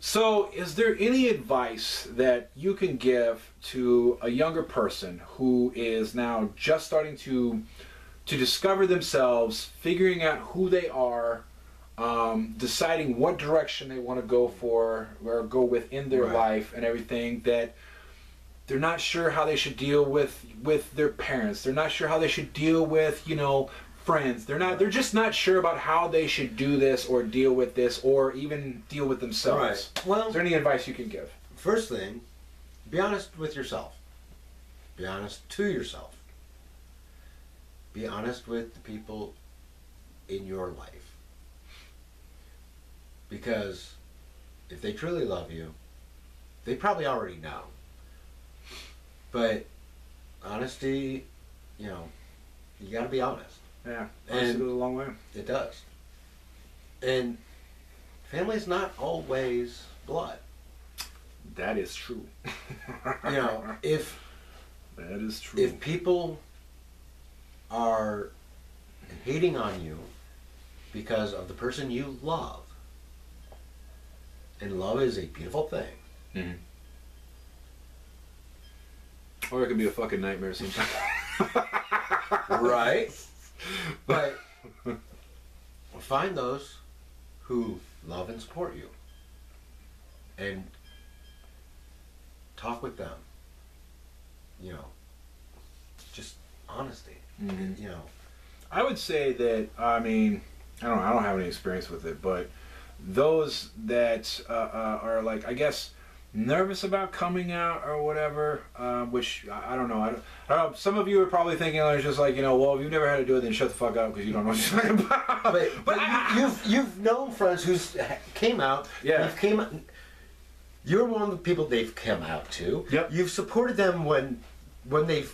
So, is there any advice that you can give to a younger person who is now just starting to discover themselves, figuring out who they are, deciding what direction they want to go for or go with in their life and everything, that they're not sure how they should deal with their parents, they're not sure how they should deal with, you know, friends, they're just not sure about how they should do this or deal with this or even deal with themselves. Right. Well, is there any advice you can give? First thing, be honest with yourself. Be honest to yourself. Be honest with the people in your life. Because if they truly love you, they probably already know. But honesty, you know, you gotta be honest. Yeah, honesty goes a long way. It does. And family's not always blood. That is true. You know, if that is true. If people are hating on you because of the person you love, and love is a beautiful thing. Mm-hmm. Or it can be a fucking nightmare sometimes. Right? But find those who love and support you and talk with them. You know, just honesty. Mm-hmm. You know, I would say that, I mean, I don't have any experience with it, but those that are like, I guess, nervous about coming out or whatever, which I don't know. I don't know. Some of you are probably thinking, it's just like, you know, well, if you've never had to do it, then shut the fuck up because you don't know what you're talking about. But you've known friends who came out. Yeah. You're one of the people they've come out to. Yep. You've supported them when they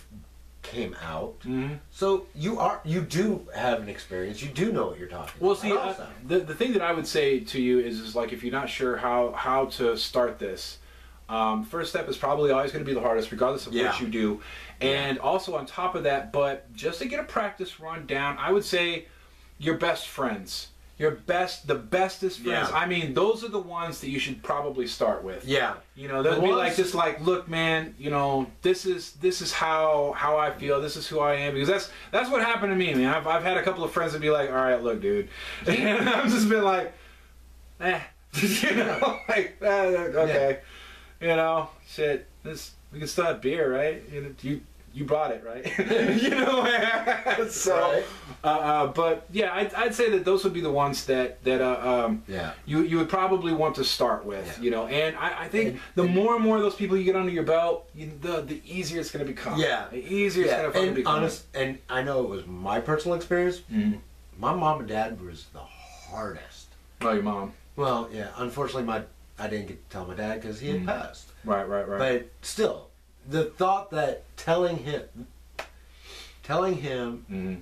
came out. Mm-hmm. So you do have an experience. You do know what you're talking about. Well, see, the thing that I would say to you is like, if you're not sure how to start this, first step is probably always going to be the hardest, regardless of what you do. And also on top of that, but just to get a practice run down, I would say your best friends. The bestest friends. I mean, those are the ones that you should probably start with. Yeah. You know, they'll be like, just like, look, man, you know, this is how I feel. This is who I am. Because that's what happened to me, man. I've had a couple of friends that be like, all right, look, dude. And I've just been like, you know, like, okay. You know, shit, we can still have beer, right? You brought it, right? You know, so. But yeah, I'd say that those would be the ones that you would probably want to start with, you know. And I think the more and more of those people you get under your belt, the easier it's going to become. Yeah, the easier it's going to become. And I know it was my personal experience. Mm-hmm. My mom and dad was the hardest. Oh, your mom. Well, yeah. Unfortunately, I didn't get to tell my dad because he had passed. Right. But still, the thought that telling him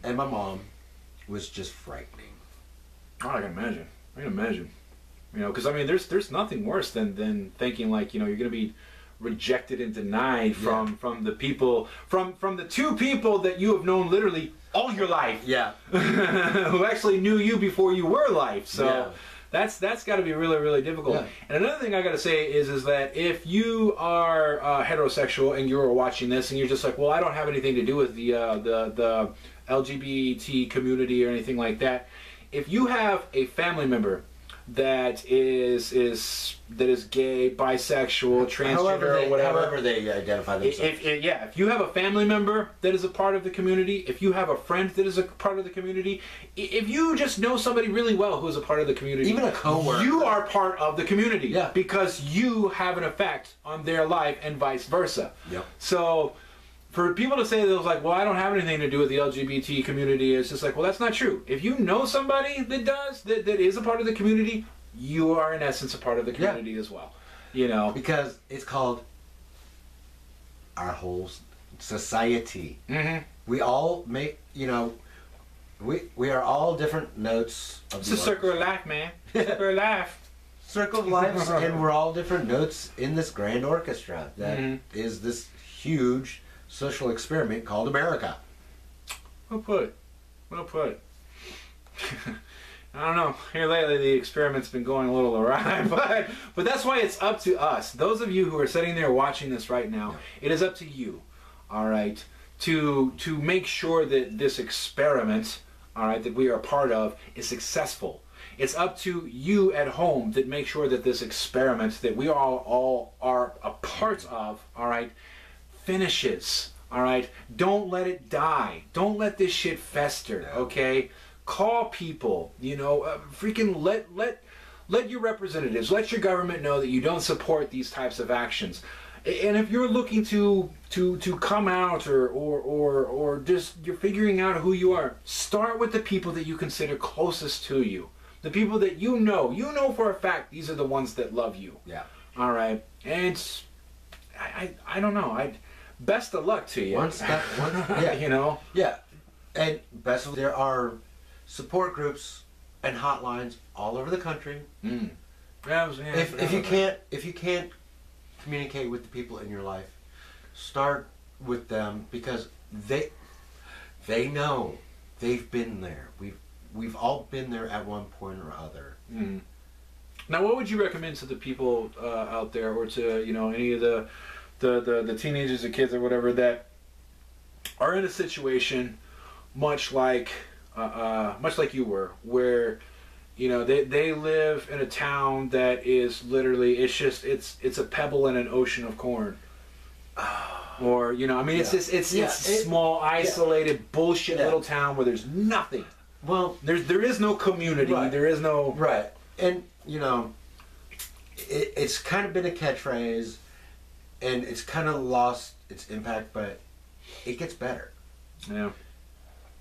and my mom was just frightening. Oh, I can imagine. You know, because I mean, there's nothing worse than thinking like, you know, you're going to be rejected and denied from the people, from the two people that you have known literally all your life. Yeah. Who actually knew you before you were life. So that's got to be really, really difficult. Yeah. And another thing I got to say is that if you are heterosexual and you're watching this and you're just like, well, I don't have anything to do with the LGBT community or anything like that. If you have a family member that is gay, bisexual, transgender, or whatever. However they identify themselves. If you have a family member that is a part of the community, if you have a friend that is a part of the community, if you just know somebody really well who is a part of the community, even a coworker, you are part of the community. Yeah. Because you have an effect on their life and vice versa. Yep. So for people to say that it was like, well, I don't have anything to do with the LGBT community, it's just like, well, that's not true. If you know somebody that does, that is a part of the community, you are in essence a part of the community as well. You know, because it's called our whole society. Mm-hmm. We all make, you know, we are all different notes of it's a circle of life, man. Circle of life. Circle of life, and we're all different notes in this grand orchestra that is this huge social experiment called America. Well put. I don't know. Here lately, the experiment's been going a little awry, but that's why it's up to us. Those of you who are sitting there watching this right now, it is up to you, all right, to make sure that this experiment, all right, that we are a part of is successful. It's up to you at home that make sure that this experiment that we all are a part of, all right, finishes. All right, don't let it die. Don't let this shit fester. Okay, call people. You know, freaking let your representatives, let your government know that you don't support these types of actions. And if you're looking to come out or just you're figuring out who you are, start with the people that you consider closest to you. The people that you know for a fact these are the ones that love you. Yeah. All right, and I don't know. Best of luck to you. Yeah. You know? Yeah. And there are support groups and hotlines all over the country. Mm. If you can't communicate with the people in your life, start with them because they know. They've been there. We've all been there at one point or other. Mm. Now, what would you recommend to the people out there, or to any of the teenagers or kids or whatever that are in a situation much like you were, where they live in a town that is literally it's a pebble in an ocean of corn, or it's small isolated bullshit little town where there's nothing. Well, there is no community. Right. There is no and it's kind of been a catchphrase. And it's kind of lost its impact, but it gets better. Yeah.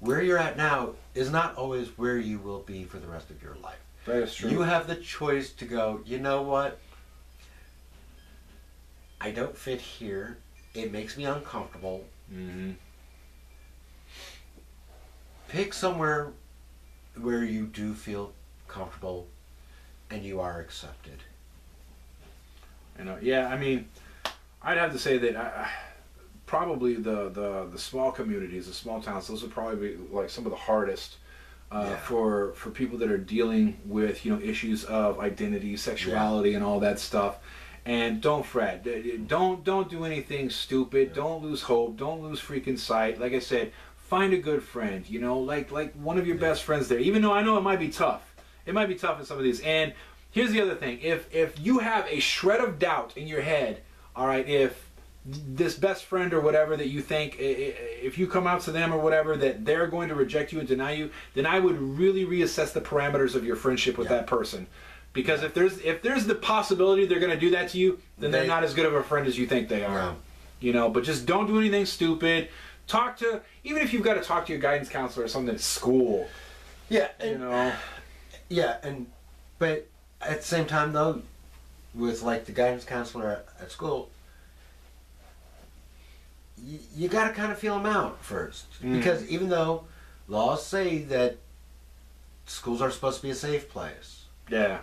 Where you're at now is not always where you will be for the rest of your life. That is true. You have the choice to go, you know what? I don't fit here. It makes me uncomfortable. Mm-hmm. Pick somewhere where you do feel comfortable and you are accepted. Yeah, I mean, I'd have to say that probably the small communities, the small towns, those would probably be like some of the hardest for people that are dealing with issues of identity, sexuality, and all that stuff. And don't fret. Don't do anything stupid. Yeah. Don't lose hope. Don't lose freaking sight. Like I said, find a good friend. Like one of your best friends there. Even though I know it might be tough. It might be tough in some of these. And here's the other thing. If you have a shred of doubt in your head, all right, if this best friend or whatever that you think, if you come out to them or whatever, that they're going to reject you and deny you, then I would really reassess the parameters of your friendship with that person. Because if there's the possibility they're going to do that to you, then they're not as good of a friend as you think they are. No. But just don't do anything stupid. Even if you've got to talk to your guidance counselor or something at school. Yeah. But at the same time though, with like the guidance counselor at school, you got to kind of feel them out first. Because even though laws say that schools are supposed to be a safe place. Yeah.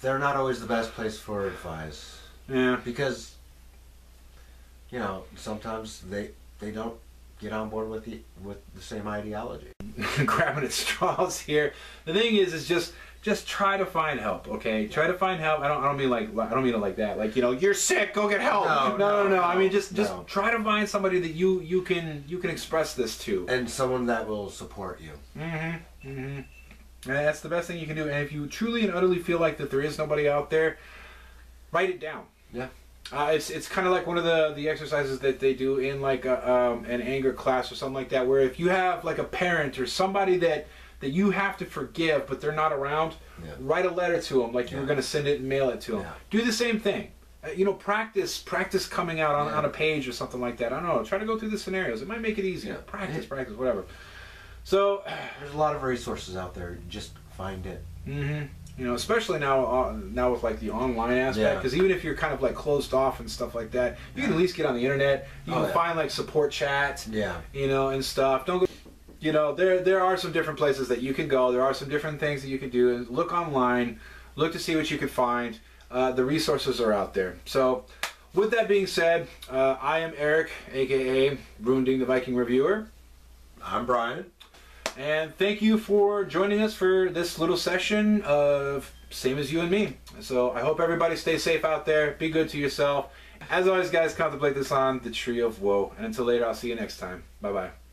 They're not always the best place for advice. Yeah. Because, sometimes they don't get on board with the same ideology. Grabbing at straws here. The thing is just try to find help, okay? Try to find help. I don't mean it like that. Like, you're sick, go get help. No. I mean just try to find somebody that you can express this to. And someone that will support you. Mm-hmm. Mm-hmm. And that's the best thing you can do. And if you truly and utterly feel like that there is nobody out there, write it down. Yeah. It's kind of like one of the exercises that they do in like an anger class or something like that, where if you have like a parent or somebody that you have to forgive but they're not around, write a letter to them like you were going to send it and mail it to them. Do the same thing. Practice coming out on a page or something like that. I don't know. Try to go through the scenarios. It might make it easier. Practice, whatever. So there's a lot of resources out there. Just find it. Mm-hmm. Especially now with like the online aspect, because even if you're kind of like closed off and stuff like that, you can at least get on the internet. You can find like support chats, and stuff. Don't go. There are some different places that you can go. There are some different things that you can do. And look online, look to see what you can find. The resources are out there. So, with that being said, I am Eric, aka Ruinding the Viking Reviewer. I'm Brian. And thank you for joining us for this little session of Same as You and Me. So I hope everybody stays safe out there. Be good to yourself. As always, guys, contemplate this on the tree of woe. And until later, I'll see you next time. Bye-bye.